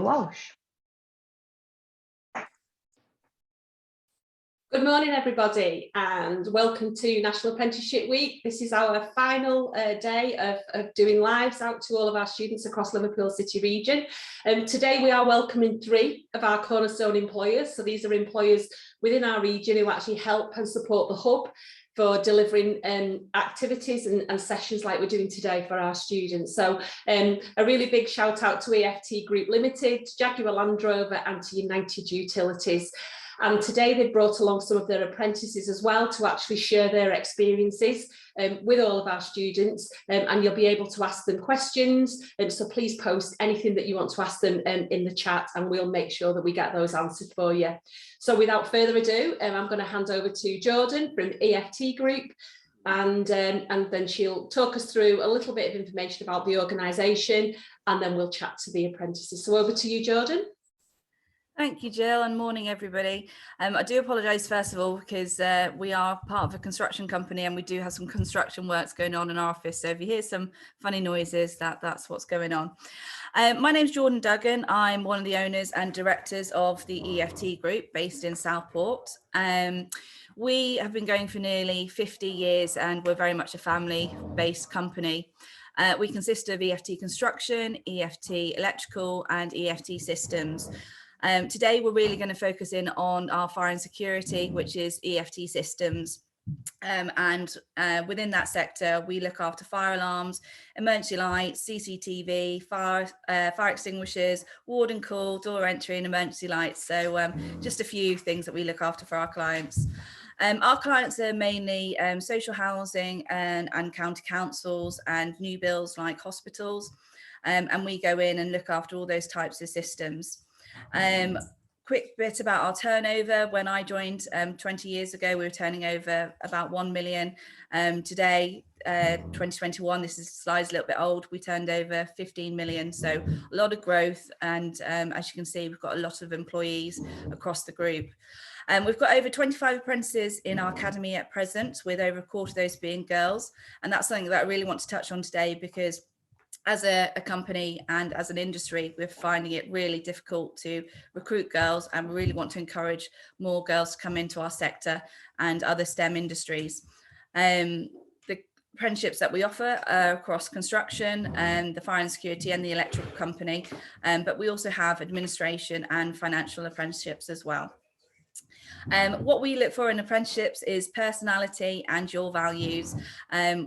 Walsh. Good morning, everybody, and welcome to National Apprenticeship Week. This is our final day of doing lives out to all of our students across Liverpool City region. Today we are welcoming 3 of our cornerstone employers. So these are employers within our region who actually help and support the hub for delivering activities and sessions like we're doing today for our students. So a really big shout out to EFT Group Limited, Jaguar Landrover and to United Utilities. And today they've brought along some of their apprentices as well to actually share their experiences with all of our students, and you'll be able to ask them questions. So please post anything that you want to ask them in the chat, and we'll make sure that we get those answered for you. So without further ado, I'm going to hand over to Jordan from EFT Group, and then she'll talk us through a little bit of information about the organisation, and then we'll chat to the apprentices. So over to you, Jordan. Thank you, Jill, and morning, everybody. I do apologise, first of all, because we are part of a construction company and we do have some construction works going on in our office. So if you hear some funny noises, that's what's going on. My name's Jordan Duggan. I'm one of the owners and directors of the EFT Group based in Southport. We have been going for nearly 50 years and we're very much a family-based company. We consist of EFT Construction, EFT Electrical and EFT Systems. Today, we're really going to focus in on our fire and security, which is EFT Systems. Within that sector, we look after fire alarms, emergency lights, CCTV, fire extinguishers, ward and call, door entry and emergency lights. So just a few things that we look after for our clients. Our clients are mainly social housing and county councils and new builds like hospitals. And we go in and look after all those types of systems. Quick bit about our turnover. When I joined 20 years ago, we were turning over about 1 million. Today, 2021, this slide's a little bit old, we turned over 15 million. So a lot of growth. And as you can see, we've got a lot of employees across the group. We've got over 25 apprentices in our academy at present, with over a quarter of those being girls. And that's something that I really want to touch on today, because as a company and as an industry, we're finding it really difficult to recruit girls, and we really want to encourage more girls to come into our sector and other STEM industries. The apprenticeships that we offer are across construction and the fire and security and the electrical company, but we also have administration and financial apprenticeships as well. What we look for in apprenticeships is personality and your values.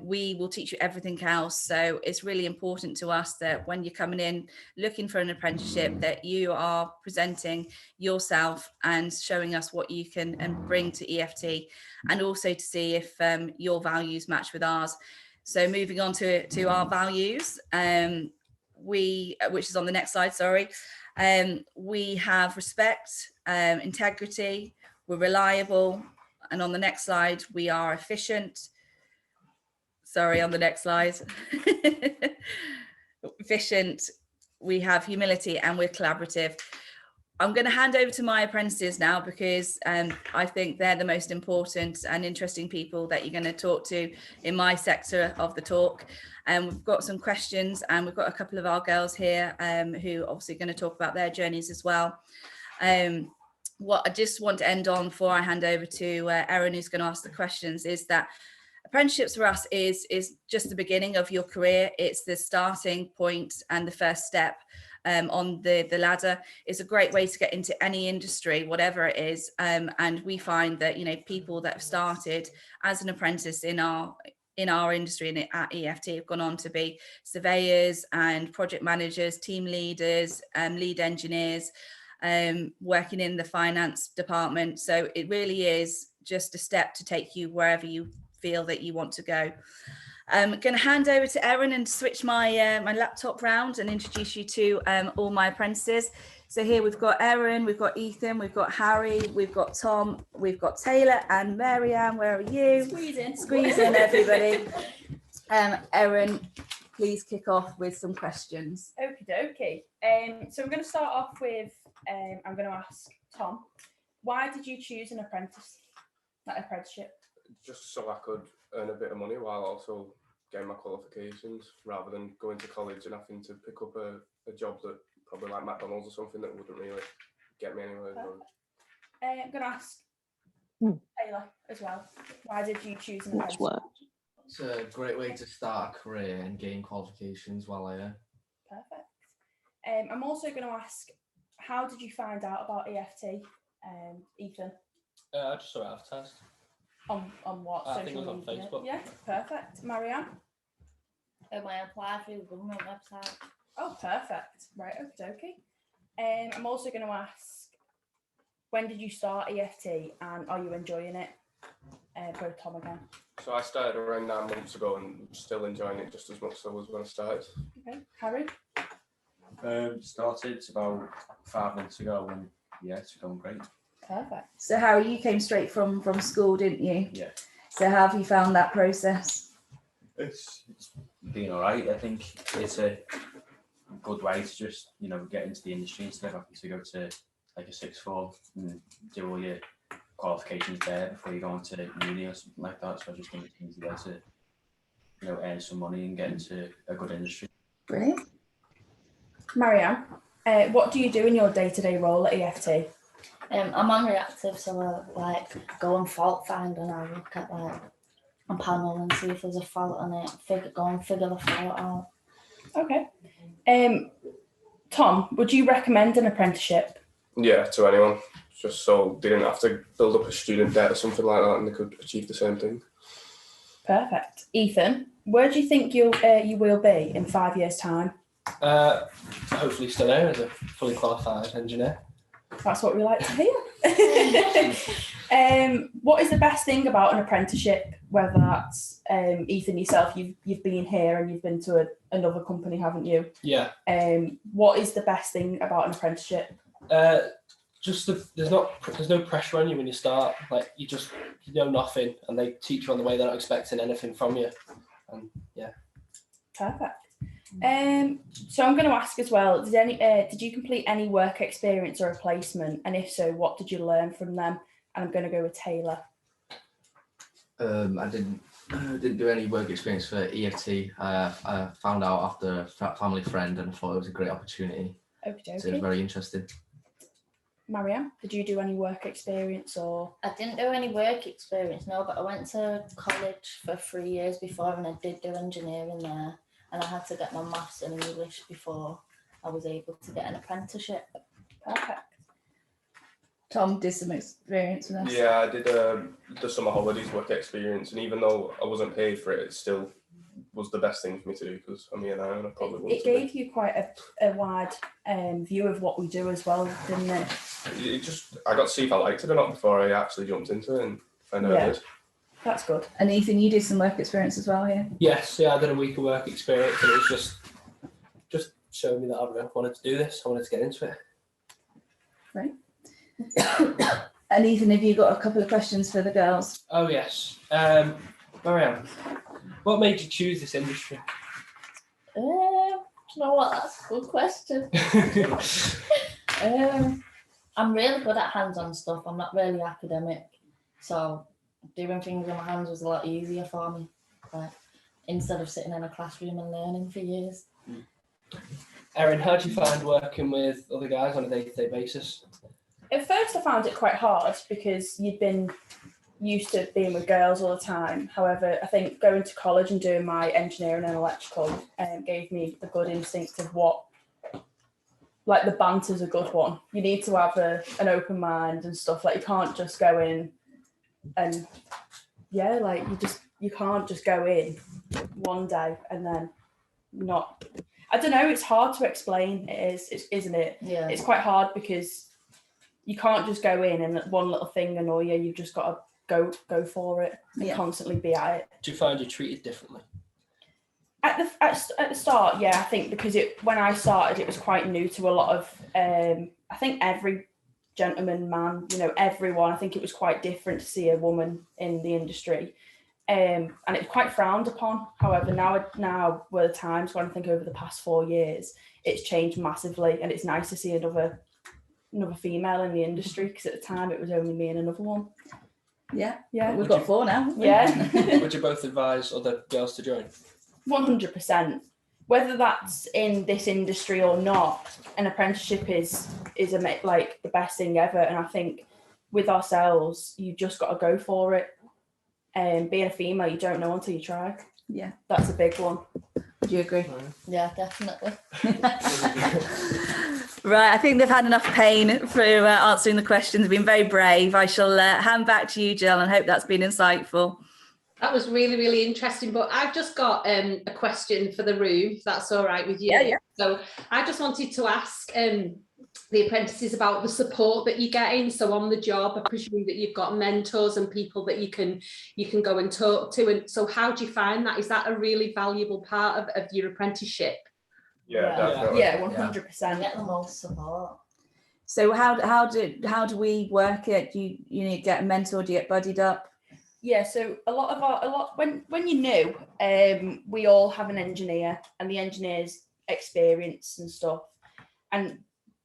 We will teach you everything else. So it's really important to us that when you're coming in looking for an apprenticeship, that you are presenting yourself and showing us what you can bring to EFT, and also to see if your values match with ours. So moving on to our values, which is on the next slide, sorry. We have respect, integrity, we're reliable, and on the next slide, we are efficient. Sorry, on the next slide. Efficient, we have humility, and we're collaborative. I'm going to hand over to my apprentices now, because I think they're the most important and interesting people that you're going to talk to in my sector of the talk. And we've got some questions, and we've got a couple of our girls here who obviously are going to talk about their journeys as well. What I just want to end on before I hand over to Erin, who's going to ask the questions, is that apprenticeships for us is just the beginning of your career. It's the starting point and the first step on the ladder. It's a great way to get into any industry, whatever it is. And we find that, you know, people that have started as an apprentice in our industry and at EFT have gone on to be surveyors and project managers, team leaders, lead engineers, working in the finance department. So it really is just a step to take you wherever you feel that you want to go. I'm going to hand over to Erin and switch my my laptop round and introduce you to all my apprentices. So here we've got Erin, we've got Ethan, we've got Harry, we've got Tom, we've got Taylor, and Marianne. Where are you? Squeeze in, everybody. Erin, please kick off with some questions. Okie dokie. So I'm going to start off with, I'm going to ask Tom, why did you choose an apprenticeship? Just so I could earn a bit of money while also getting my qualifications, rather than going to college and having to pick up a job that probably like McDonald's or something that wouldn't really get me anywhere. I'm going to ask Taylor as well. Why did you choose an apprenticeship? It's a great way to start a career and gain qualifications while I earn. Perfect. I'm also going to ask, how did you find out about EFT, Ethan? I just saw it advertised. On what? I think it was on media? Facebook. Yeah, perfect. Marianne? I applied through the government website. Oh, perfect. Right, okay. I'm also going to ask, when did you start EFT and are you enjoying it? Go to Tom again. So I started around 9 months ago and still enjoying it just as much as I was when I started. Okay, Harry? Started about 5 months ago and yeah, it's going great. Perfect. So Harry, you came straight from school, didn't you? Yeah. So how have you found that process? It's been alright. I think it's a good way to just, get into the industry instead of having to go to like a sixth form and do all your qualifications there before you go on to uni or something like that. So I just think it's easy there to, earn some money and get into a good industry. Brilliant. Marianne, what do you do in your day-to-day role at EFT? I'm on reactive, so I go and fault find and I look at a panel and see if there's a fault on it, figure the fault out. Okay. Tom, would you recommend an apprenticeship? Yeah, to anyone, just so they didn't have to build up a student debt or something like that and they could achieve the same thing. Perfect. Ethan, where do you think you will be in 5 years' time? Hopefully still there as a fully qualified engineer. That's what we like to hear. What is the best thing about an apprenticeship? Whether that's Ethan yourself, you've been here and you've been to another company, haven't you? Yeah. What is the best thing about an apprenticeship? Just there's no pressure on you when you start. Like you know nothing, and they teach you on the way. They're not expecting anything from you. And yeah. Perfect. So I'm going to ask as well, did you complete any work experience or a placement? And if so, what did you learn from them? And I'm going to go with Taylor. I didn't do any work experience for EFT. I found out after a family friend and I thought it was a great opportunity. Okay. So it was very interesting. Marianne, did you do any work experience or? I didn't do any work experience, no, but I went to college for 3 years before and I did do engineering there. And I had to get my maths and English before I was able to get an apprenticeship. Perfect. Tom did some experience with us. Yeah, I did the summer holidays work experience, and even though I wasn't paid for it, it still was the best thing for me to do because I'm here now and I probably wouldn't. It gave you quite a wide view of what we do as well, didn't it? I got to see if I liked it or not before I actually jumped into it, and I know I did. That's good. And Ethan, you did some work experience as well, yeah? Yes, yeah, I did a week of work experience, and it was just showing me that I really wanted to do this. I wanted to get into it. Right. And Ethan, have you got a couple of questions for the girls? Oh yes, Marianne, what made you choose this industry? Do you know what? That's a good question. I'm really good at hands-on stuff. I'm not really academic, so doing things with my hands was a lot easier for me. Like instead of sitting in a classroom and learning for years. Erin, how do you find working with other guys on a day-to-day basis? At first I found it quite hard because you'd been used to being with girls all the time. However, I think going to college and doing my engineering and electrical gave me the good instinct of what, like the banter's a good one. You need to have an open mind and stuff. Like you can't just go in and you can't just go in one day and then not. I don't know, it's hard to explain. Isn't it? Yeah. It's quite hard because you can't just go in and one little thing annoy you. You've just got to go for it and constantly be at it. Do you find you're treated differently? At the start, yeah, I think because when I started, it was quite new to a lot of. I think every gentleman, man, everyone. I think it was quite different to see a woman in the industry, and it's quite frowned upon. However, now were the times when I think over the past 4 years, it's changed massively, and it's nice to see another female in the industry because at the time it was only me and another one. Yeah. We've got 4 now. Yeah. Would you both advise other girls to join? 100%. whether that's in this industry or not, an apprenticeship is like the best thing ever. And I think with ourselves, you've just got to go for it. And being a female, you don't know until you try. Yeah, that's a big one. Would you agree? Yeah, definitely. Right, I think they've had enough pain for answering the questions. Been very brave. I shall hand back to you, Jill, and hope that's been insightful. That was really, really interesting. But I've just got a question for the room, if that's all right with you. Yeah. So I just wanted to ask the apprentices about the support that you're getting. So on the job, I presume that you've got mentors and people that you can go and talk to. And so how do you find that? Is that a really valuable part of your apprenticeship? Yeah, definitely. Yeah, 100%. Get the most support. So how do we work it? Do you need to get a mentor? Do you get buddied up? Yeah, so when you're new, we all have an engineer, and the engineer's experience and stuff, and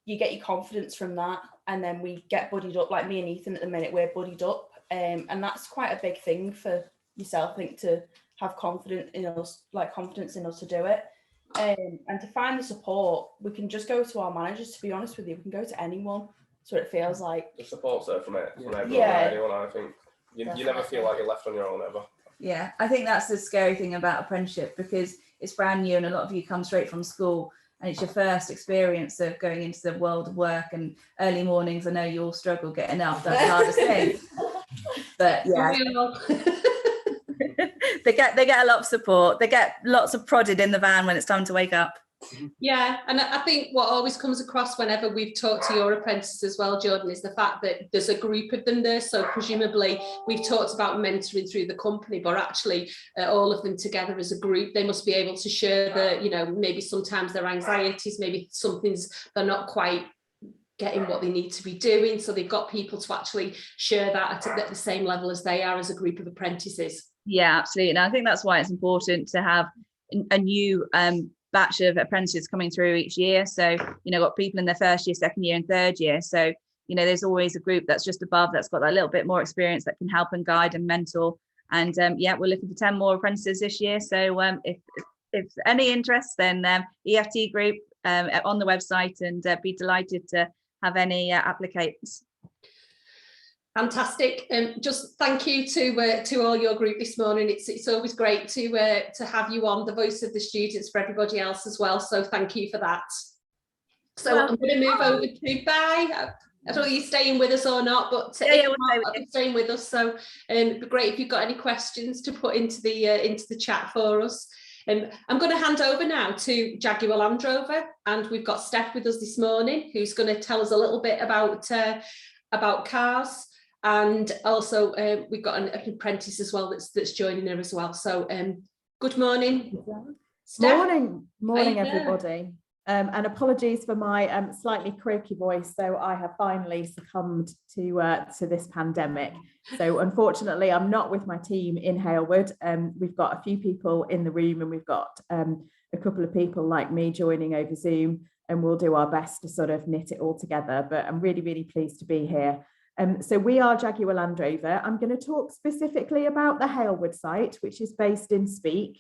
you get your confidence from that, and then we get buddied up. Like me and Ethan at the minute, we're buddied up, and that's quite a big thing for yourself, I think, to have confidence in us to do it. And to find the support, we can just go to our managers. To be honest with you, we can go to anyone. So it feels like The support's there from everyone, Yeah. anyone. I think you never feel like you're left on your own ever. Yeah, I think that's the scary thing about apprenticeship, because it's brand new and a lot of you come straight from school and it's your first experience of going into the world of work, and early mornings. I know you all struggle getting up. That's the hardest thing. But yeah. They get a lot of support. They get lots of prodded in the van when it's time to wake up. Yeah, and I think what always comes across whenever we've talked to your apprentices as well, Jordan, is the fact that there's a group of them there. So presumably we've talked about mentoring through the company, but actually all of them together as a group, they must be able to share maybe sometimes their anxieties, maybe something's they're not quite getting what they need to be doing. So they've got people to actually share that at the same level as they are as a group of apprentices. Yeah, absolutely. And I think that's why it's important to have a new batch of apprentices coming through each year. So, got people in their first year, second year and third year. So, there's always a group that's just above, that's got that little bit more experience, that can help and guide and mentor. And we're looking for 10 more apprentices this year. So if any interest, then EFT group on the website, and be delighted to have any applicants. Fantastic. Just thank you to all your group this morning. It's always great to have you on, the voice of the students for everybody else as well. So thank you for that. So I'm going to move over to Bye. I don't know if you're staying with us or not, but I'm staying with us. So it'd be great if you've got any questions to put into the chat for us. I'm going to hand over now to Jaguar Landrover, and we've got Steph with us this morning, who's going to tell us a little bit about cars. And also we've got an apprentice as well that's joining her as well. So good morning, Steph. Morning everybody. And apologies for my slightly croaky voice. So I have finally succumbed to this pandemic. So unfortunately, I'm not with my team in Halewood. We've got a few people in the room, and we've got a couple of people like me joining over Zoom, and we'll do our best to sort of knit it all together. But I'm really, really pleased to be here. So we are Jaguar Landrover. I'm going to talk specifically about the Halewood site, which is based in Speke,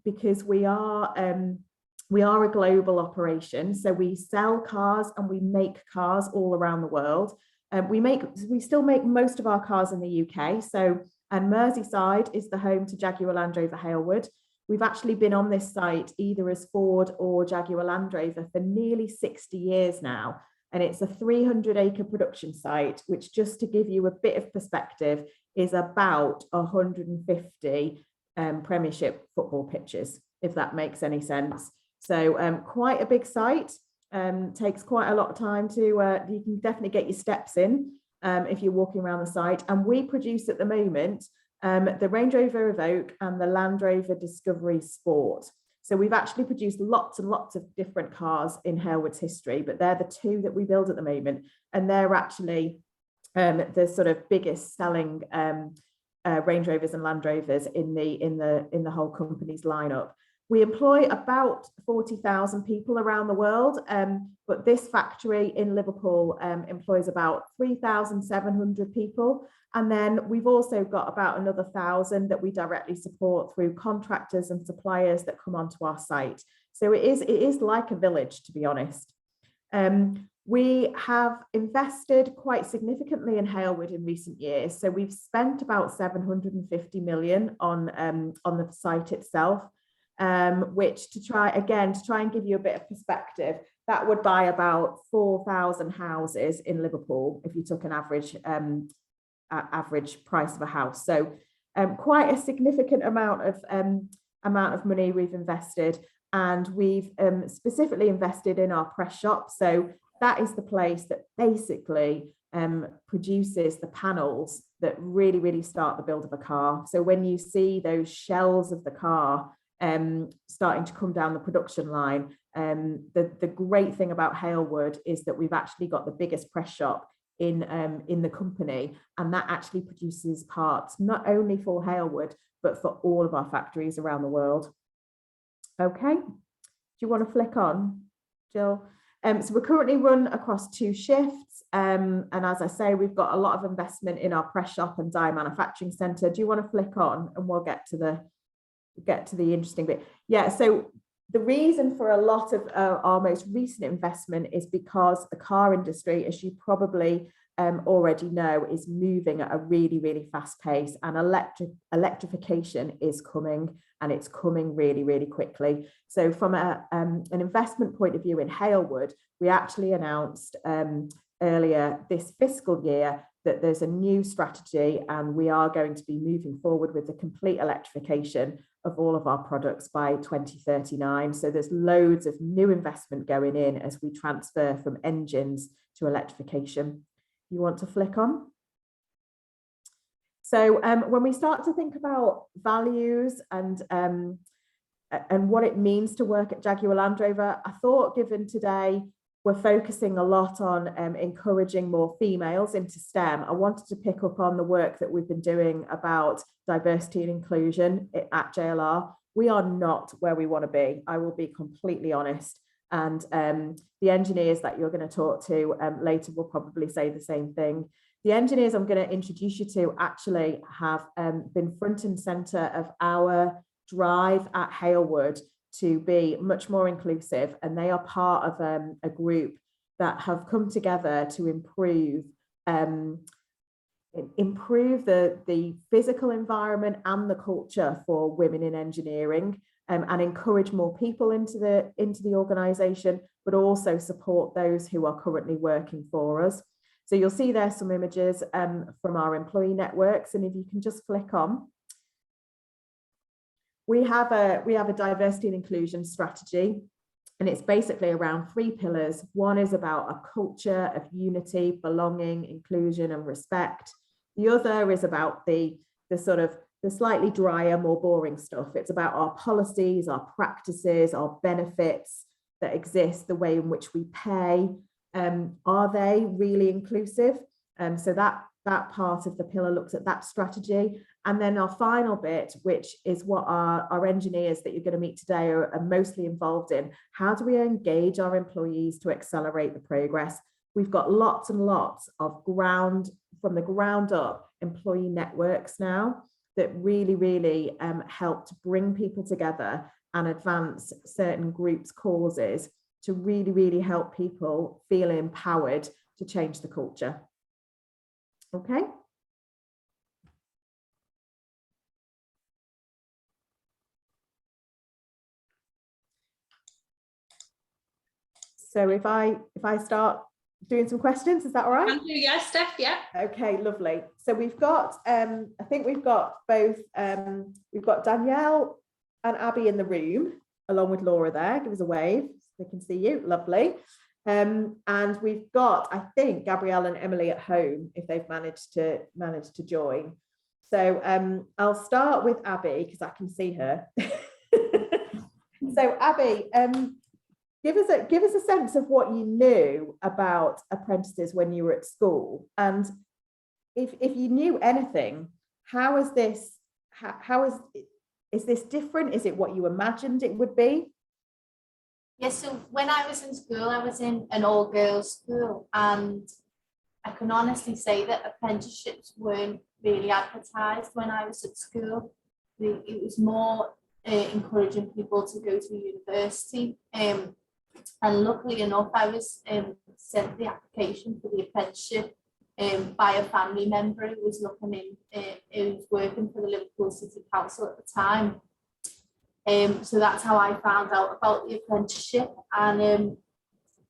because we are a global operation. So we sell cars and we make cars all around the world. We still make most of our cars in the UK. So, and Merseyside is the home to Jaguar Landrover Halewood. We've actually been on this site either as Ford or Jaguar Landrover for nearly 60 years now. And it's a 300-acre production site, which, just to give you a bit of perspective, is about 150 Premiership football pitches, if that makes any sense. So quite a big site, takes quite a lot of time to, you can definitely get your steps in if you're walking around the site. And we produce at the moment the Range Rover Evoque and the Land Rover Discovery Sport. So we've actually produced lots and lots of different cars in Halewood's history, but they're the two that we build at the moment. And they're actually the sort of biggest selling Range Rovers and Land Rovers in the whole company's lineup. We employ about 40,000 people around the world, but this factory in Liverpool employs about 3,700 people. And then we've also got about another 1,000 that we directly support through contractors and suppliers that come onto our site. So it is like a village, to be honest. We have invested quite significantly in Halewood in recent years. So we've spent about 750 million on the site itself, which to try and give you a bit of perspective, that would buy about 4,000 houses in Liverpool if you took an average price of a house. So quite a significant amount of money we've invested, and we've specifically invested in our press shop. So that is the place that basically produces the panels that really start the build of a car. So when you see those shells of the car starting to come down the production line, the great thing about Halewood is that we've actually got the biggest press shop in the company, and that actually produces parts not only for Halewood but for all of our factories around the world. Okay, do you want to flick on, Jill? So we're currently run across 2 shifts, and as I say, we've got a lot of investment in our press shop and die manufacturing centre. Do you want to flick on, and we'll get to the interesting bit? Yeah, so the reason for a lot of our most recent investment is because the car industry, as you probably already know, is moving at a really fast pace, and electrification is coming, and it's coming really quickly. So from an investment point of view in Halewood, we actually announced earlier this fiscal year that there's a new strategy, and we are going to be moving forward with the complete electrification of all of our products by 2039. So there's loads of new investment going in as we transfer from engines to electrification. You want to flick on? So when we start to think about values and what it means to work at Jaguar Landrover, I thought, given today we're focusing a lot on encouraging more females into STEM, I wanted to pick up on the work that we've been doing about diversity and inclusion at JLR. We are not where we want to be, I will be completely honest. And the engineers that you're going to talk to later will probably say the same thing. The engineers I'm going to introduce you to actually have been front and centre of our drive at Halewood to be much more inclusive, and they are part of a group that have come together to improve the physical environment and the culture for women in engineering, and encourage more people into the organisation, but also support those who are currently working for us. So you'll see there some images from our employee networks, and if you can just flick on. We have a diversity and inclusion strategy, and it's basically around 3 pillars. One is about a culture of unity, belonging, inclusion, and respect. The other is about the slightly drier, more boring stuff. It's about our policies, our practices, our benefits that exist, the way in which we pay. Are they really inclusive? So that part of the pillar looks at that strategy. And then our final bit, which is what our engineers that you're going to meet today are mostly involved in. How do we engage our employees to accelerate the progress? We've got lots and lots of from the ground up employee networks now that really help to bring people together and advance certain groups' causes to really help people feel empowered to change the culture. Okay. So if I start doing some questions, is that all right? Yeah, Steph, yeah. Okay, lovely. So we've got, I think we've got both, we've got Danielle and Abby in the room, along with Laura there. Give us a wave so they can see you. Lovely. And we've got, I think, Gabrielle and Emily at home, if they've managed to join. So I'll start with Abby because I can see her. So Abby, give us a sense of what you knew about apprentices when you were at school, and if you knew anything, how is is this different? Is it what you imagined it would be? Yes, so when I was in school, I was in an all-girls school, and I can honestly say that apprenticeships weren't really advertised when I was at school. It was more encouraging people to go to university. And luckily enough, I was sent the application for the apprenticeship by a family member who was who was working for the Liverpool City Council at the time. So that's how I found out about the apprenticeship. And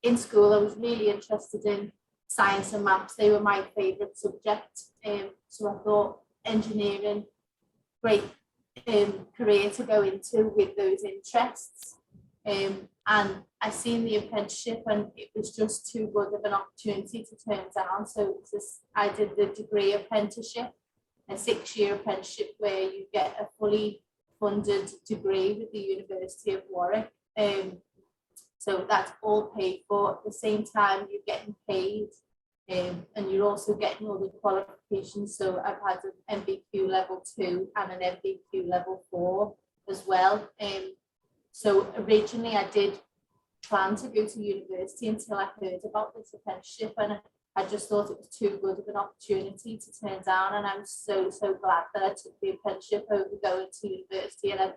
in school, I was really interested in science and maths. They were my favourite subject. So I thought engineering, great career to go into with those interests. And I seen the apprenticeship, and it was just too good of an opportunity to turn down. So I did the degree apprenticeship, a 6-year apprenticeship where you get a fully funded degree with the University of Warwick. So that's all paid for. At the same time, you're getting paid, and you're also getting all the qualifications. So I've had an MVQ level 2 and an MVQ level 4 as well. So originally I did plan to go to university until I heard about this apprenticeship, and I just thought it was too good of an opportunity to turn down. And I'm so glad that I took the apprenticeship over going to university. And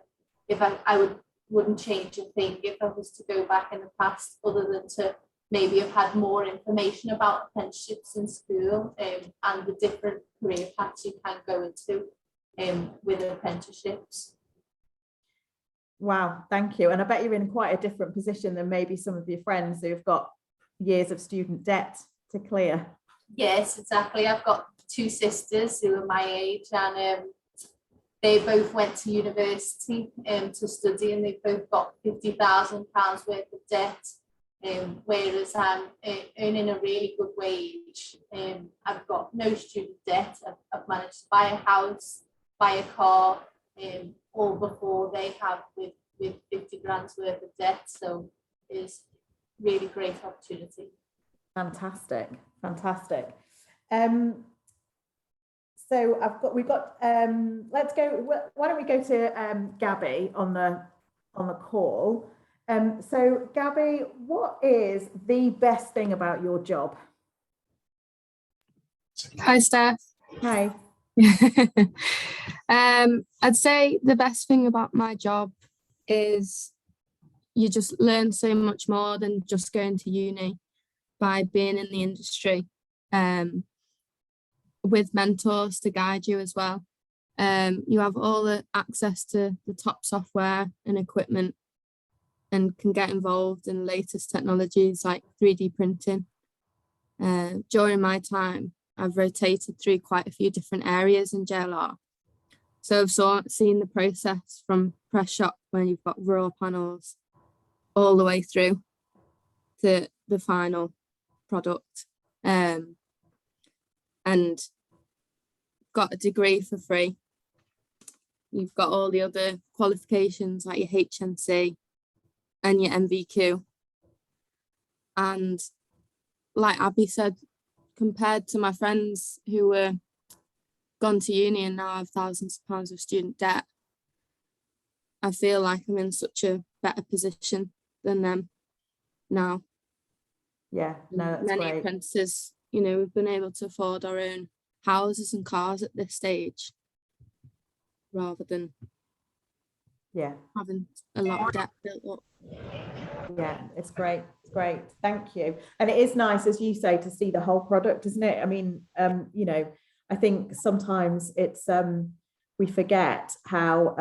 I wouldn't change a thing if I was to go back in the past, other than to maybe have had more information about apprenticeships in school, and the different career paths you can go into with apprenticeships. Wow, thank you. And I bet you're in quite a different position than maybe some of your friends who've got years of student debt to clear. Yes, exactly. I've got 2 sisters who are my age, and they both went to university to study, and they've both got £50,000 worth of debt, whereas I'm earning a really good wage. I've got no student debt. I've managed to buy a house, buy a car, all before they have with 50 grand's worth of debt. So it's really great opportunity. Fantastic. So let's go, why don't we go to Gabby on the call. So Gabby, what is the best thing about your job? Hi Steph. Hi. I'd say the best thing about my job is you just learn so much more than just going to uni by being in the industry, with mentors to guide you as well. You have all the access to the top software and equipment, and can get involved in latest technologies like 3D printing. During my time, I've rotated through quite a few different areas in JLR. So I've seen the process from press shop, when you've got raw panels, all the way through to the final product. And got a degree for free. You've got all the other qualifications like your HNC and your MVQ. And like Abby said, compared to my friends who were gone to uni and now have thousands of pounds of student debt, I feel like I'm in such a better position than them now. Yeah, no, that's many great. apprentices, we've been able to afford our own houses and cars at this stage, rather than having a lot of debt built up. Yeah, it's great. Thank you. And it is nice, as you say, to see the whole product, isn't it? I mean, I think sometimes it's we forget how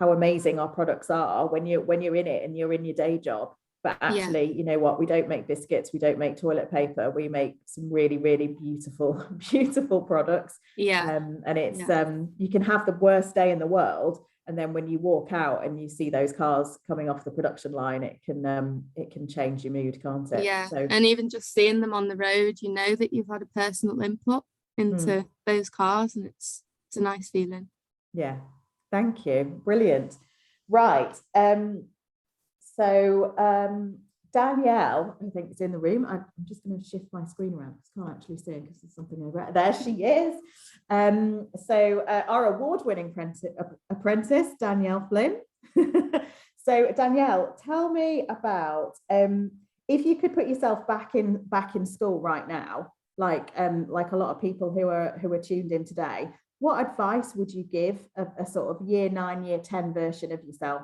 amazing our products are when you're in it and you're in your day job. But actually, you know what? We don't make biscuits. We don't make toilet paper. We make some really, really beautiful, beautiful products. Yeah. And it's you can have the worst day in the world, and then when you walk out and you see those cars coming off the production line, it can change your mood, can't it? Yeah. So, and even just seeing them on the road, you know that you've had a personal input into those cars, and it's a nice feeling. Yeah. Thank you. Brilliant. Right. So Danielle, I think, is in the room. I'm just going to shift my screen around because I can't actually see her because there's something over there. She is. So our award-winning apprentice, Danielle Flynn. So Danielle, tell me about if you could put yourself back in school right now, like a lot of people who are tuned in today. What advice would you give a sort of year 9, year 10 version of yourself?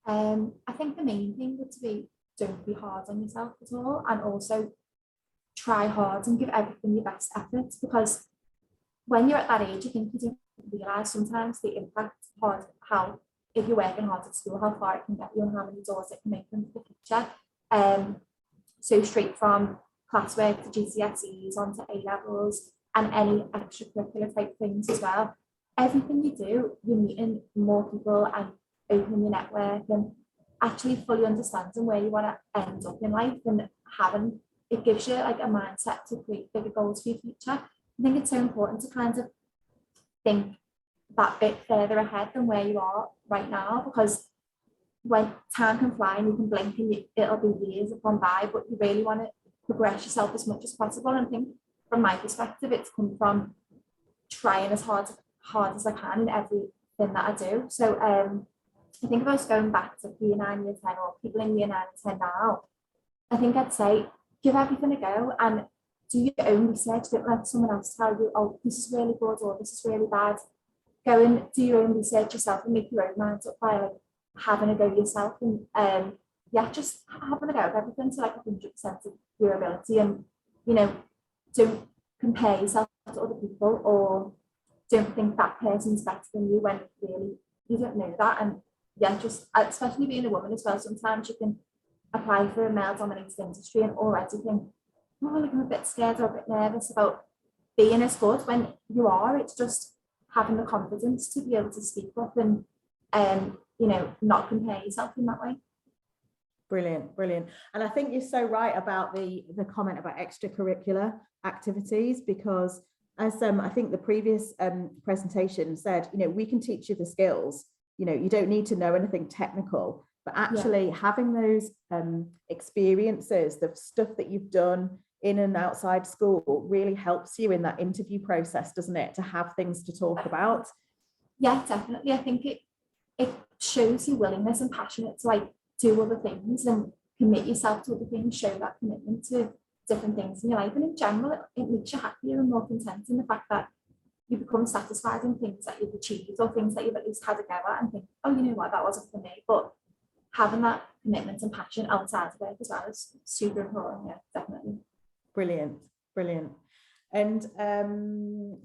I think the main thing would be don't be hard on yourself at all, and also try hard and give everything your best efforts, because when you're at that age, I think you don't realise sometimes the impact of how, if you're working hard at school, how far it can get you and how many doors it can make into the future. So straight from classwork to GCSEs onto A-levels and any extracurricular type things as well. Everything you do, you're meeting more people and opening your network and actually fully understanding where you want to end up in life, and having it gives you like a mindset to create bigger goals for your future. I think it's so important to kind of think that bit further ahead than where you are right now, because when time can fly and you can blink and it'll be years have gone by, but you really want to progress yourself as much as possible. And I think from my perspective, it's come from trying as hard as I can in everything that I do. So I think if I was going back to year 9, year 10, or people in year 9 and 10 now, I think I'd say give everything a go and do your own research. Don't let someone else tell you, oh, this is really good or this is really bad. Go and do your own research yourself and make your own mind up by like having a go yourself, and yeah, just having a go at everything to like 100% of your ability, and don't compare yourself to other people, or don't think that person's better than you when really you don't know that. And yeah, just especially being a woman as well, sometimes you can apply for a male dominated industry and already think, oh, like I'm a bit scared or a bit nervous about being as good when you are. It's just having the confidence to be able to speak up and not compare yourself in that way. Brilliant. And I think you're so right about the comment about extracurricular activities, because as I think the previous presentation said, we can teach you the skills. You don't need to know anything technical, but actually having those experiences, the stuff that you've done in and outside school really helps you in that interview process, doesn't it? To have things to talk about. Yeah, definitely. I think it shows your willingness and passionate to like do other things and commit yourself to other things, show that commitment to different things in your life. And in general, it makes you happier and more content in the fact that you become satisfied in things that you've achieved or things that you've at least had a go at and think, oh, you know what, that wasn't for me. But having that commitment and passion outside of work as well is super important. Yeah, definitely. Brilliant. And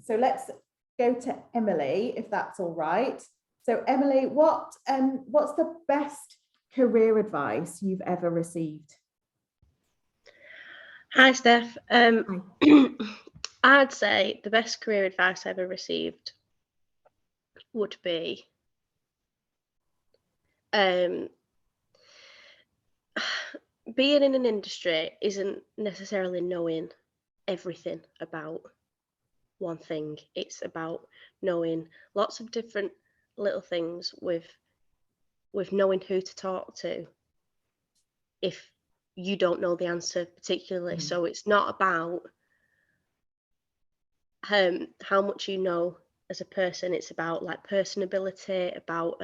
so let's go to Emily, if that's all right. So Emily, what's the best career advice you've ever received? Hi, Steph. I'd say the best career advice I ever received would be being in an industry isn't necessarily knowing everything about one thing. It's about knowing lots of different little things with knowing who to talk to if you don't know the answer particularly. So it's not about how much you know as a person. It's about like personability, about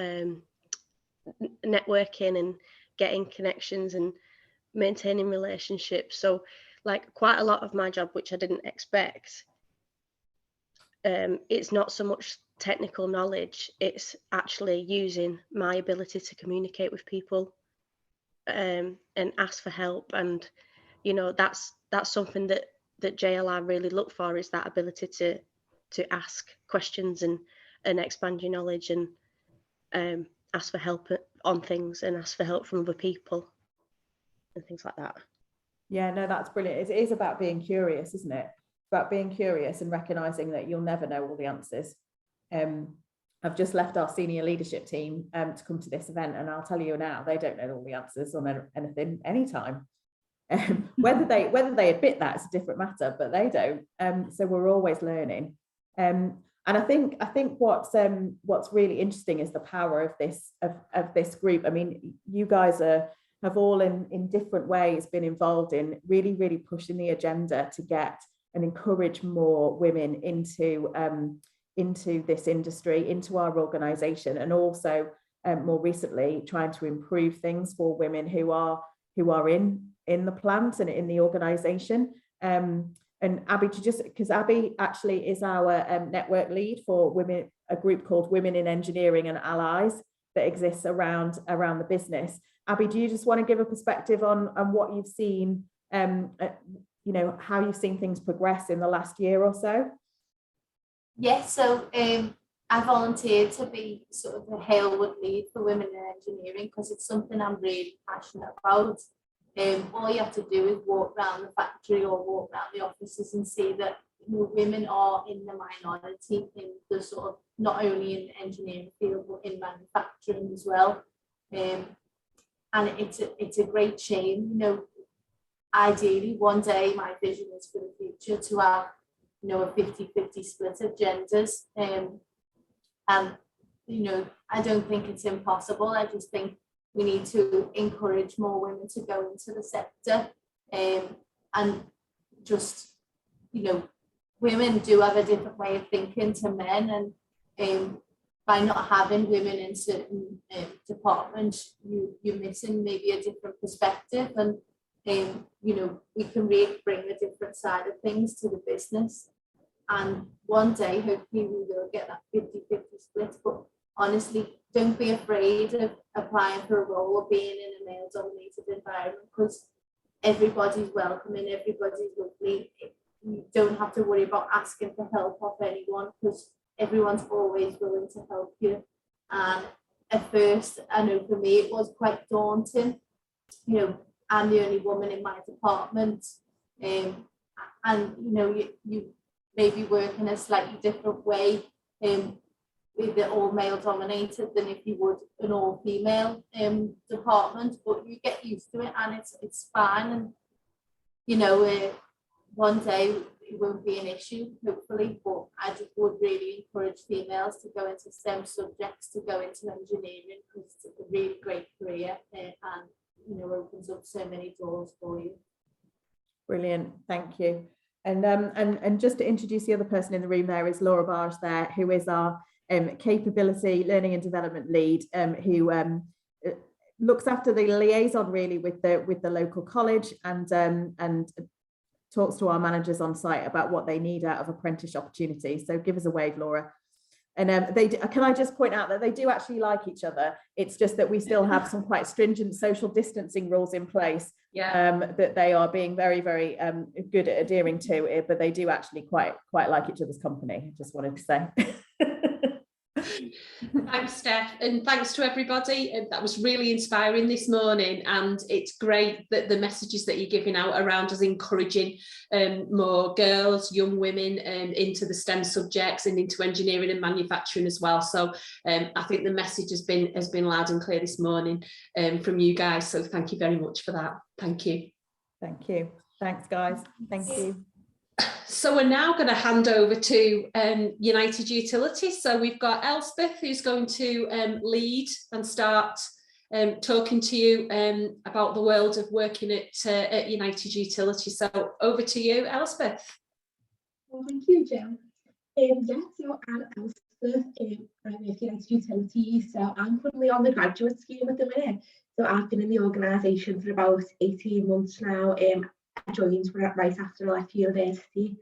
networking and getting connections and maintaining relationships. So like quite a lot of my job, which I didn't expect, it's not so much technical knowledge, it's actually using my ability to communicate with people and ask for help. And that's something that JLR really look for, is that ability to ask questions and expand your knowledge and ask for help on things and ask for help from other people and things like that. Yeah, no, that's brilliant. It is about being curious, isn't it? About being curious and recognizing that you'll never know all the answers. I've just left our senior leadership team to come to this event, and I'll tell you now, they don't know all the answers on anything anytime. Whether they admit that is a different matter, but they don't. So we're always learning. And I think what's really interesting is the power of this group. I mean, you guys are have all in different ways been involved in really pushing the agenda to get and encourage more women into this industry, into our organisation, and also more recently trying to improve things for women who are in the plant and in the organisation. And Abby, because Abby actually is our network lead for women, a group called Women in Engineering and Allies that exists around the business. Abby, do you just want to give a perspective on what you've seen, how you've seen things progress in the last year or so? Yes, so I volunteered to be sort of the Halewood lead for Women in Engineering because it's something I'm really passionate about. All you have to do is walk around the factory or walk around the offices and see that women are in the minority in the sort of, not only in the engineering field but in manufacturing as well. And it's a great shame. Ideally one day my vision is for the future to have a 50-50 split of genders, and I don't think it's impossible. I just think we need to encourage more women to go into the sector, and just women do have a different way of thinking to men, and by not having women in certain departments, you're missing maybe a different perspective, and we can really bring a different side of things to the business. And one day, hopefully, we will get that 50-50 split. But honestly, don't be afraid of applying for a role or being in a male-dominated environment, because everybody's welcoming, everybody's lovely. You don't have to worry about asking for help off anyone, because everyone's always willing to help you. And at first, I know for me, it was quite daunting. I'm the only woman in my department, and you maybe work in a slightly different way with it all male dominated than if you would an all female department, but you get used to it and it's fine. And one day it won't be an issue, hopefully, but I just would really encourage females to go into STEM subjects, to go into engineering, because it's a really great career and opens up so many doors for you. Brilliant, thank you. And just to introduce the other person in the room, there is Laura Barge there, who is our capability learning and development lead, who looks after the liaison really with the local college and talks to our managers on site about what they need out of apprentice opportunities. So give us a wave, Laura. And can I just point out that they do actually like each other. It's just that we still have some quite stringent social distancing rules in place, that they are being very, very good at adhering to, but they do actually quite like each other's company. I just wanted to say. Thanks, Steph, and thanks to everybody. That was really inspiring this morning, and it's great that the messages that you're giving out around us encouraging more girls, young women into the STEM subjects and into engineering and manufacturing as well. So I think the message has been loud and clear this morning from you guys. So thank you very much for that. Thank you. Thank you. Thanks, guys. Thank you. So we're now going to hand over to United Utilities. So we've got Elspeth, who's going to lead and start talking to you about the world of working at United Utilities. So over to you, Elspeth. Well, thank you, Jill. So I'm Elspeth. I work at United Utilities. So I'm currently on the graduate scheme at the minute. So I've been in the organisation for about 18 months now. I joined right after I left university.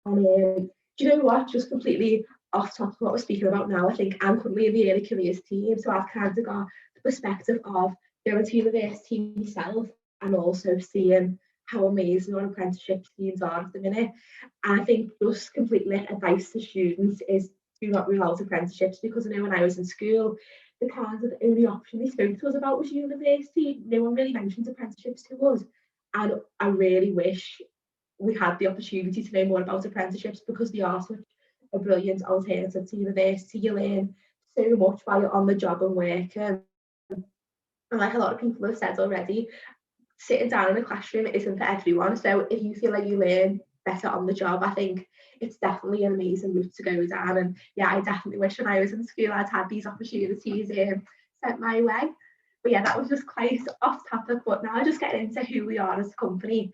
And do you know what? Just completely off top of what we're speaking about now, I think I'm currently in the early careers team. So I've kind of got the perspective of going to university myself and also seeing how amazing our apprenticeship schemes are at the minute. And I think just completely advice to students is do not rule out apprenticeships, because I know when I was in school, the kind of the only option they spoke to us about was university. No one really mentioned apprenticeships to us. And I really wish we had the opportunity to know more about apprenticeships, because they are such a brilliant alternative to university. You learn so much while you're on the job and work. And like a lot of people have said already, sitting down in a classroom isn't for everyone. So if you feel like you learn better on the job, I think it's definitely an amazing route to go down. And yeah, I definitely wish when I was in school I'd had these opportunities sent my way. But yeah, that was just quite off topic, but now just getting into who we are as a company.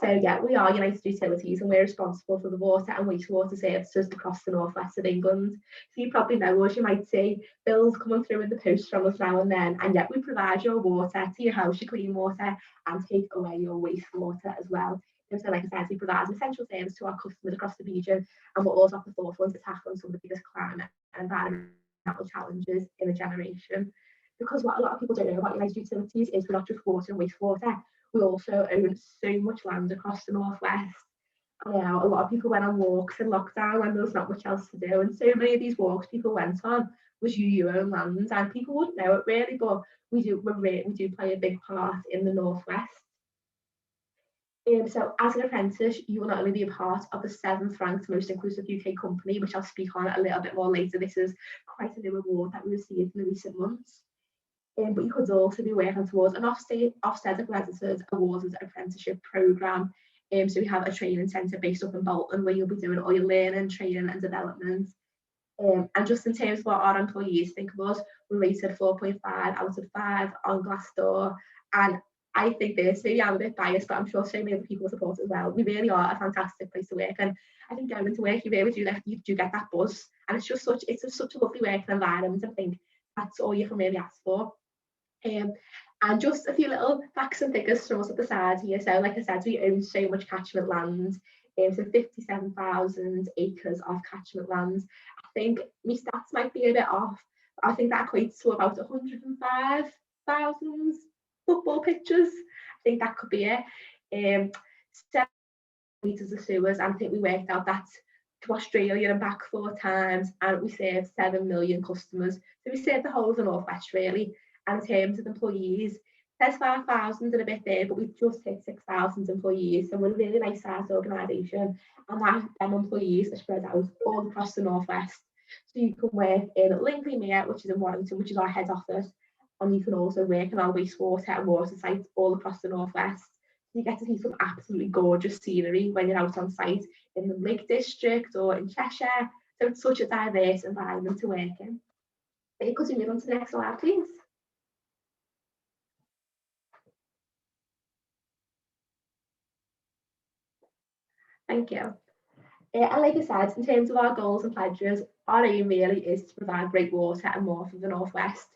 So yeah, we are United Utilities and we're responsible for the water and wastewater services across the northwest of England. So you probably know us, you might see bills coming through in the post from us now and then, and yet we provide your water to your house, your clean water, and take away your wastewater as well. And so like I said, we provide an essential service to our customers across the region, and we're also at the forefront of tackling some of the biggest climate and environmental challenges in a generation. Because what a lot of people don't know about United Utilities is we're not just water and wastewater, we also own so much land across the northwest. And yeah, a lot of people went on walks in lockdown when there was not much else to do, and so many of these walks people went on was your own land, and people wouldn't know it really, but we do play a big part in the northwest. So as an apprentice, you will not only be a part of the 7th ranked most inclusive UK company, which I'll speak on a little bit more later. This is quite a new award that we received in the recent months. But you could also be working towards an Ofsted accredited awarded apprenticeship programme. So we have a training centre based up in Bolton where you'll be doing all your learning, training and development. And just in terms of what our employees think of us, we're rated 4.5 out of 5 on Glassdoor. And I think this, maybe I'm a bit biased, but I'm sure so many other people support as well. We really are a fantastic place to work. And I think going into work, you really do get that buzz. And it's just such a lovely working environment. I think that's all you can really ask for. And just a few little facts and figures from us at the side here. So like I said, we own so much catchment land, so 57,000 acres of catchment land. I think my stats might be a bit off. I think that equates to about 105,000 football pitches. I think that could be it. 7 metres of sewers, and I think we worked out that to Australia and back 4 times, and we serve 7 million customers. So we serve the whole of the northwest really. And in terms of employees, there's 5,000 and a bit there, but we've just hit 6,000 employees. So we're a really nice sized organisation, and them employees are spread out all across the northwest. So you can work in Lingley, which is in Warrington, which is our head office, and you can also work in our wastewater and water sites all across the northwest. So you get to see some absolutely gorgeous scenery when you're out on site in the Lake District or in Cheshire. So it's such a diverse environment to work in. Could you move on to the next slide, please? Thank you. And like I said, in terms of our goals and pledges, our aim really is to provide great water and more for the northwest.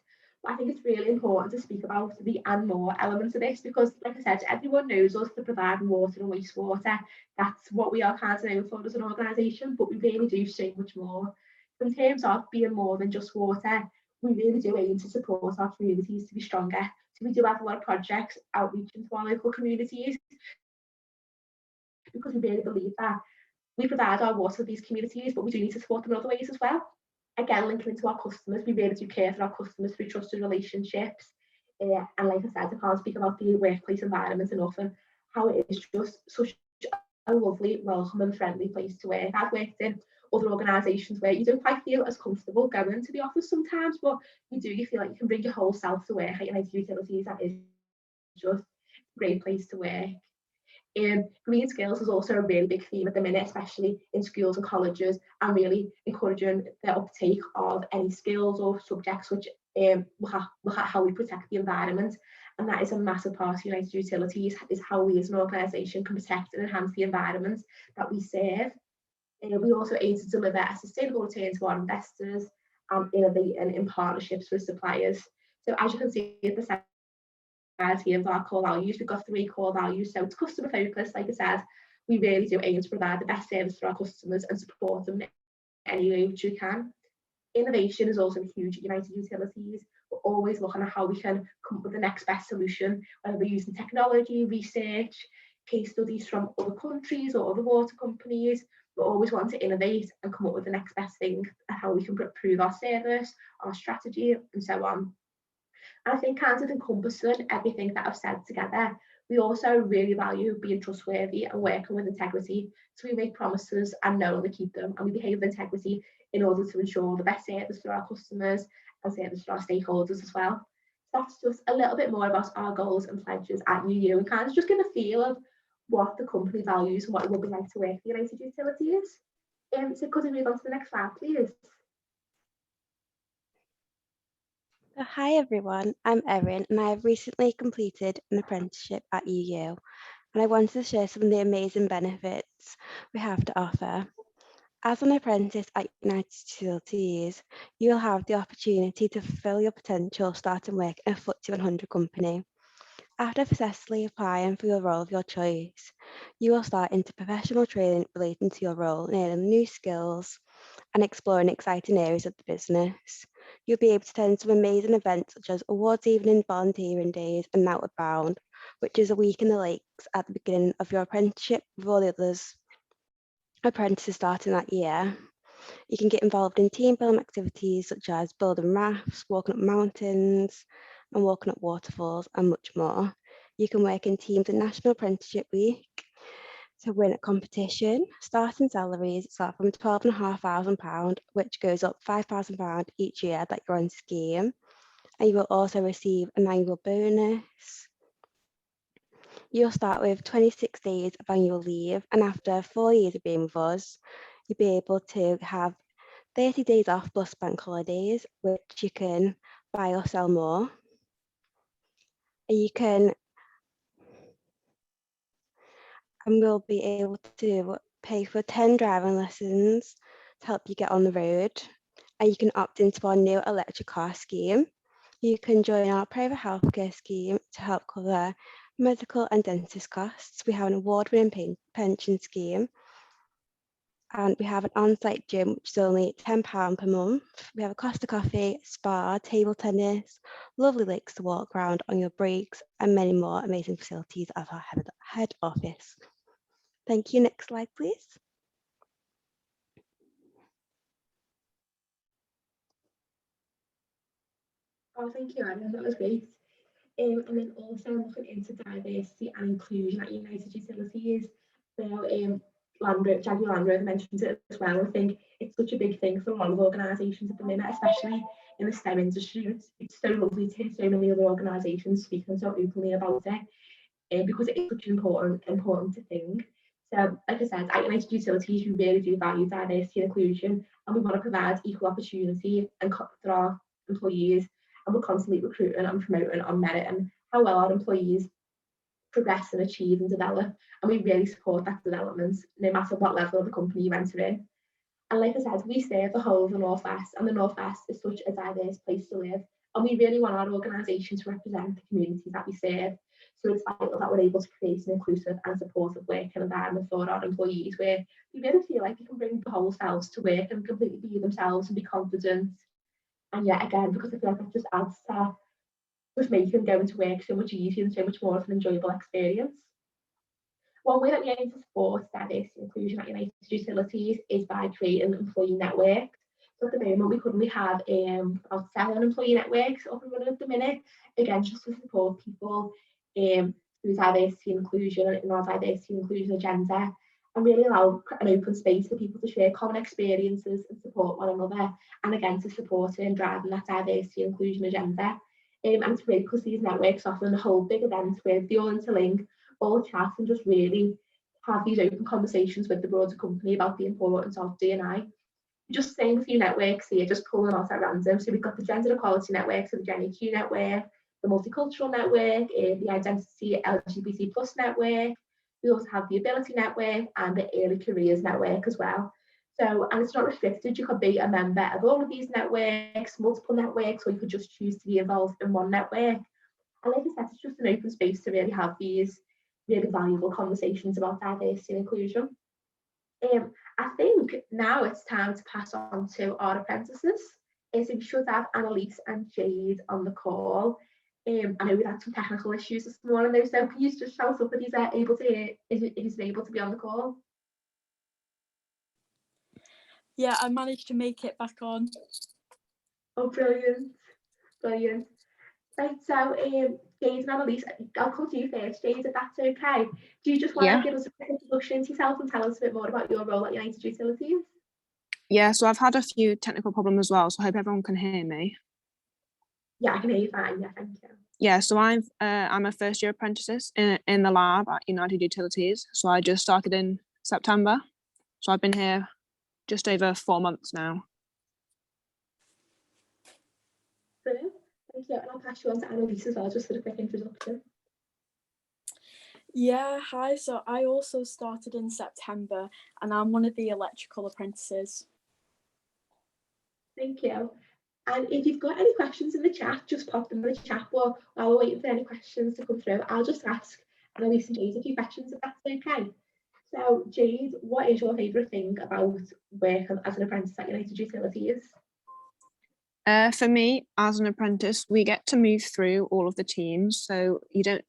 But I think it's really important to speak about the and more elements of this, because like I said, everyone knows us for providing water and wastewater. That's what we are kind of known for as an organisation, but we really do so much more. In terms of being more than just water, we really do aim to support our communities to be stronger. So we do have a lot of projects outreach into our local communities, because we really believe that we provide our water to these communities, but we do need to support them in other ways as well. Again, linking into our customers, we really do care for our customers through trusted relationships. And like I said, I can't speak about the workplace environment enough and how it is just such a lovely, welcoming, friendly place to work. I've worked in other organisations where you don't quite feel as comfortable going to the office sometimes, but you feel like you can bring your whole self to work at United Utilities. That is just a great place to work. Green skills is also a really big theme at the minute, especially in schools and colleges, and really encouraging the uptake of any skills or subjects which look at how we protect the environment. And that is a massive part of United Utilities, is how we as an organisation can protect and enhance the environment that we serve. We also aim to deliver a sustainable return to our investors and innovating in partnerships with suppliers. So as you can see at the side here of our core values, we've got 3 core values. So it's customer focused, like I said, we really do aim to provide the best service for our customers and support them in any way which we can. Innovation is also huge at United Utilities. We're always looking at how we can come up with the next best solution, whether we're using technology, research, case studies from other countries or other water companies. We're always wanting to innovate and come up with the next best thing and how we can improve our service, our strategy, and so on. And I think kind of encompassing everything that I've said together, we also really value being trustworthy and working with integrity. So we make promises and know and we keep them, and we behave with integrity in order to ensure the best service for our customers and service for our stakeholders as well. So that's just a little bit more about our goals and pledges at UU, and kind of just give a feel of what the company values and what it would be like to work for United Utilities. So could we move on to the next slide, please? So hi everyone, I'm Erin and I have recently completed an apprenticeship at UU, and I wanted to share some of the amazing benefits we have to offer. As an apprentice at United Utilities, you will have the opportunity to fulfill your potential starting work in a FTSE 100 company. After successfully applying for your role of your choice, you will start into professional training relating to your role, learning new skills and exploring exciting areas of the business. You'll be able to attend some amazing events such as awards evening, volunteering days, and Outward Bound, which is a week in the lakes at the beginning of your apprenticeship with all the others apprentices starting that year. You can get involved in team building activities such as building rafts, walking up mountains, and walking up waterfalls, and much more. You can work in teams in National Apprenticeship Week to win a competition. Starting salaries start from £12,500, which goes up £5,000 each year that you're on scheme. And you will also receive an annual bonus. You'll start with 26 days of annual leave, and after 4 years of being with us, you'll be able to have 30 days off plus bank holidays, which you can buy or sell more. You can, and we'll be able to pay for 10 driving lessons to help you get on the road. And you can opt into our new electric car scheme. You can join our private healthcare scheme to help cover medical and dentist costs. We have an award-winning pension scheme. And we have an on-site gym, which is only £10 per month. We have a Costa Coffee, spa, table tennis, lovely lakes to walk around on your breaks, and many more amazing facilities at our head office. Thank you. Next slide, please. Oh, thank you, Anna. That was great. And then also looking into diversity and inclusion at United Utilities. So Jaguar Landrover mentioned it as well. I think it's such a big thing for a lot of organisations at the minute, especially in the STEM industry. It's so lovely to hear so many other organisations speaking so openly about it, because it is such an important thing. So, like I said, at United Utilities, we really do value diversity and inclusion, and we want to provide equal opportunity for our employees. And we're constantly recruiting and promoting on merit and how well our employees progress and achieve and develop. And we really support that development, no matter what level of the company you enter in. And like I said, we serve the whole of the North West, and the North West is such a diverse place to live. And we really want our organisation to represent the communities that we serve. So it's vital that we're able to create an inclusive and supportive working environment for our employees, where we really feel like they can bring the whole selves to work and completely be themselves and be confident. And yet again, because I feel like that just adds to just making going to work so much easier and so much more of an enjoyable experience. One way that we aim to support diversity and inclusion at United Utilities is by creating employee networks. So at the moment, we currently have about 7 employee networks up and running at the minute, again, just to support people through diversity and inclusion and our diversity and inclusion agenda, and really allow an open space for people to share common experiences and support one another, and again to support and driving that diversity and inclusion agenda. And it's great because these networks often hold big events where they all interlink, all chat, and just really have these open conversations with the broader company about the importance of D&I. Just saying a few networks here, just pulling them out at random. So we've got the Gender Equality Network, so the Gen EQ Network, the Multicultural Network, the Identity LGBT Plus Network. We also have the Ability Network and the Early Careers Network as well. So, and it's not restricted, you could be a member of all of these networks, multiple networks, or you could just choose to be involved in one network. And like I said, it's just an open space to really have these really valuable conversations about diversity and inclusion. I think now it's time to pass on to our apprentices. So we should have Annalise and Jade on the call. I know we had some technical issues this morning though, so can you just shout up if he's able to be on the call? Yeah, I managed to make it back on. Oh, brilliant. Brilliant. Right, so Jade and Annalise, I'll come to you first, Jade, if that's okay. Do you just want to give us a quick introduction to yourself and tell us a bit more about your role at United Utilities? Yeah, so I've had a few technical problems as well, so I hope everyone can hear me. Yeah, I can hear you fine, yeah, thank you. Yeah, so I'm a first year apprentice in the lab at United Utilities. So I just started in September. So I've been here just over 4 months now. Brilliant. Thank you, and I'll pass you on to Annalise as well, just for a quick introduction. Yeah, hi. So I also started in September and I'm one of the electrical apprentices. Thank you. And if you've got any questions in the chat, just pop them in the chat, or while we're waiting for any questions to come through, I'll just ask Annalise and Jade a few questions if that's okay. So Jade, what is your favourite thing about working as an apprentice at United Utilities? For me, as an apprentice, we get to move through all of the teams. So you don't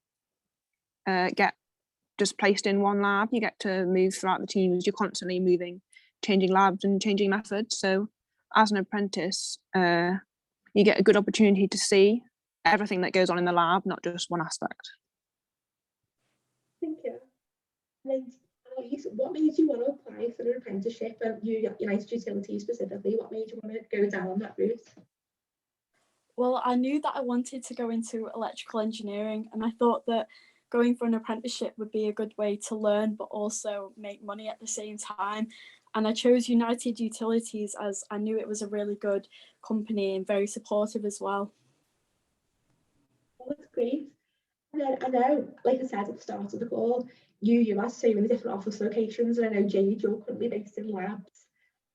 get just placed in one lab. You get to move throughout the teams. You're constantly moving, changing labs and changing methods. So as an apprentice, you get a good opportunity to see everything that goes on in the lab, not just one aspect. Thank you. And Annalise, what made you want to apply for an apprenticeship at United Utilities specifically? What made you want to go down that route? Well, I knew that I wanted to go into electrical engineering, and I thought that going for an apprenticeship would be a good way to learn but also make money at the same time. And I chose United Utilities as I knew it was a really good company and very supportive as well. Oh, that's great. And then I know, like I said at the start of the call, you have so many different office locations, and I know Jade, you're currently based in labs,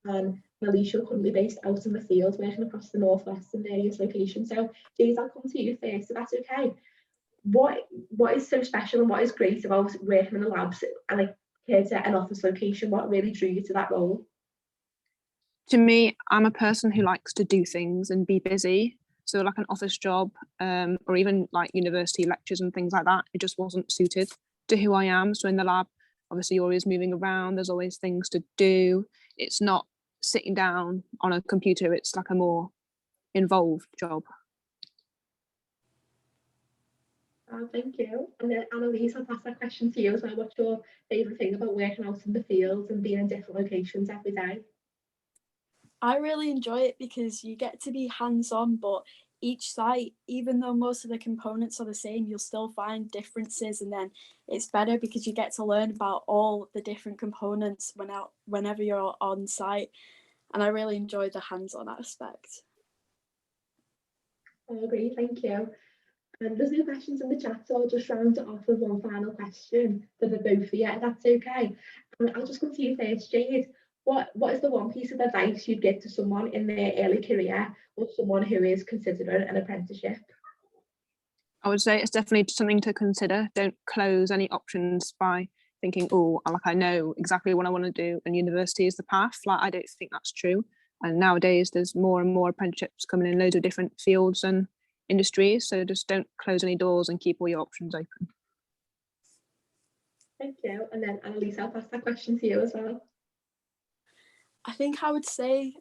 and Annalise, you're currently based out in the field, working across the northwest in various locations. So Jade, I'll come to you first, if that's okay. What is so special and what is great about working in the labs and like compared to an office location? What really drew you to that role? To me, I'm a person who likes to do things and be busy. So like an office job or even like university lectures and things like that, it just wasn't suited to who I am. So in the lab, obviously you're always moving around, there's always things to do. It's not sitting down on a computer, it's like a more involved job. Thank you. And then Annalise, I'll pass that question to you as well. What's your favourite thing about working out in the field and being in different locations every day? I really enjoy it because you get to be hands-on, but each site, even though most of the components are the same, you'll still find differences, and then it's better because you get to learn about all the different components whenever you're on site, and I really enjoy the hands-on aspect. I agree, thank you. There's no questions in the chat, so I'll just round it off with one final question for the both of you, if that's okay. And I'll just come to you first, Jade. What is the one piece of advice you'd give to someone in their early career or someone who is considering an apprenticeship? I would say it's definitely something to consider. Don't close any options by thinking, oh, like I know exactly what I want to do and university is the path. Like, I don't think that's true. And nowadays there's more and more apprenticeships coming in loads of different fields and industries. So just don't close any doors and keep all your options open. Thank you. And then Annalise, I'll pass that question to you as well. I think I would say,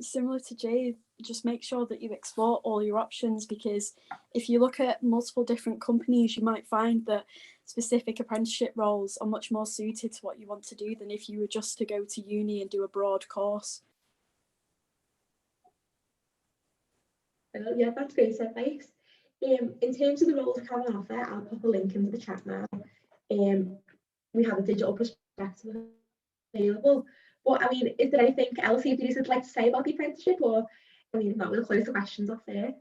similar to Jade, just make sure that you explore all your options, because if you look at multiple different companies, you might find that specific apprenticeship roles are much more suited to what you want to do than if you were just to go to uni and do a broad course. Yeah, that's great advice. In terms of the roles we have on offer, I'll pop a link into the chat now. We have a digital perspective available. But I mean, is there anything else you'd like to say about the apprenticeship, or I mean, if not, we'll close the questions off there.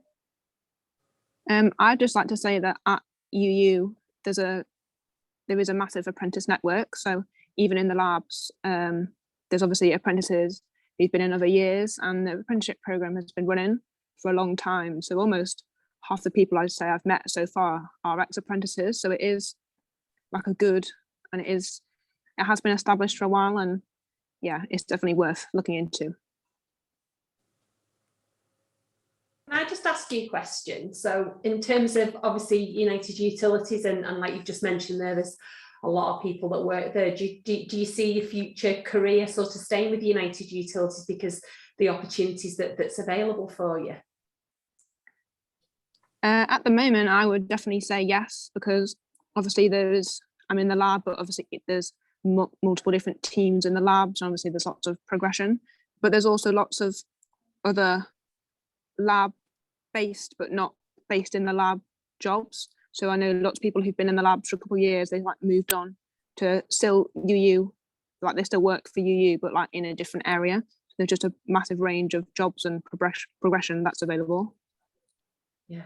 I'd just like to say that at UU there is a massive apprentice network. So even in the labs, there's obviously apprentices who've been in other years, and the apprenticeship program has been running for a long time. So almost half the people I'd say I've met so far are ex-apprentices. So it is like a good, and it has been established for a while, and yeah, it's definitely worth looking into. Can I just ask you a question? So in terms of obviously United Utilities and like you've just mentioned there's a lot of people that work there. Do you see your future career sort of staying with United Utilities because the opportunities that's available for you? At the moment, I would definitely say yes, because obviously I'm in the lab, but obviously there's multiple different teams in the labs, and obviously there's lots of progression, but there's also lots of other lab based but not based in the lab jobs. So I know lots of people who've been in the labs for a couple of years, they've like moved on to still UU, like they still work for UU but like in a different area. There's just a massive range of jobs and progression that's available. Yeah,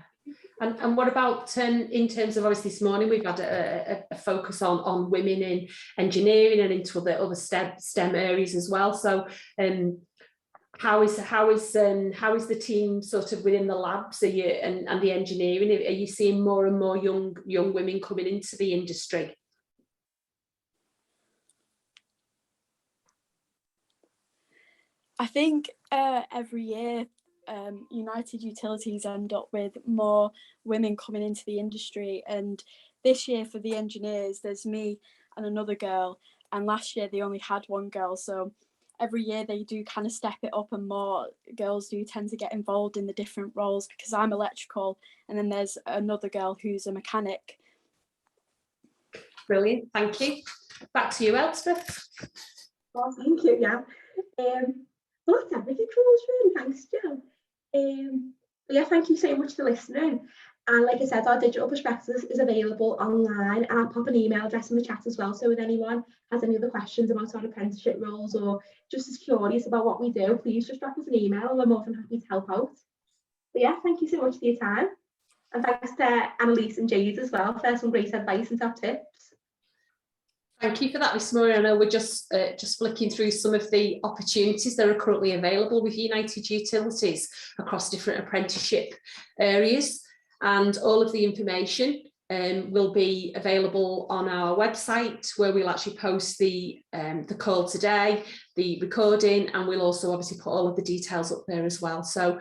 And what about in terms of, obviously this morning we've had a focus on women in engineering and into other STEM areas as well. So how is the team sort of within the labs and the engineering? Are you seeing more and more young women coming into the industry? I think every year United Utilities end up with more women coming into the industry, and this year for the engineers there's me and another girl, and last year they only had one girl, so every year they do kind of step it up and more girls do tend to get involved in the different roles, because I'm electrical and then there's another girl who's a mechanic. Brilliant, thank you. Back to you, Elspeth. Oh, thank you, yeah. Well, that's everything from us, really. Thanks, Jill. Yeah, thank you so much for listening. And like I said, our digital prospectus is available online, and I'll pop an email address in the chat as well. So if anyone has any other questions about our apprenticeship roles or just as curious about what we do, please just drop us an email and we're more than happy to help out. But yeah, thank you so much for your time. And thanks to Annalise and Jade as well for some great advice and top tips. Thank you for that this morning. I know we're just flicking through some of the opportunities that are currently available with United Utilities across different apprenticeship areas, and all of the information will be available on our website, where we'll actually post the call today, the recording, and we'll also obviously put all of the details up there as well. So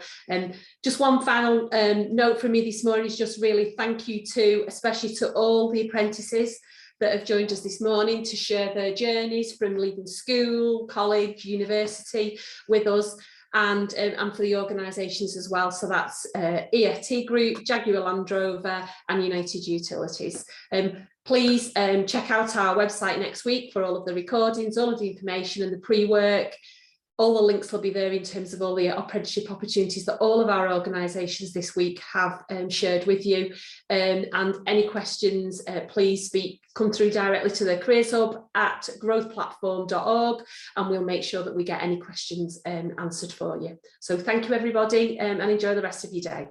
just one final note from me this morning is just really thank you especially to all the apprentices that have joined us this morning to share their journeys from leaving school, college, university with us, and for the organisations as well. So that's EFT Group, Jaguar Landrover and United Utilities. Please check out our website next week for all of the recordings, all of the information and the pre-work. All the links will be there in terms of all the apprenticeship opportunities that all of our organisations this week have shared with you. And any questions, please come through directly to the Careers Hub at growthplatform.org, and we'll make sure that we get any questions answered for you. So thank you, everybody, and enjoy the rest of your day.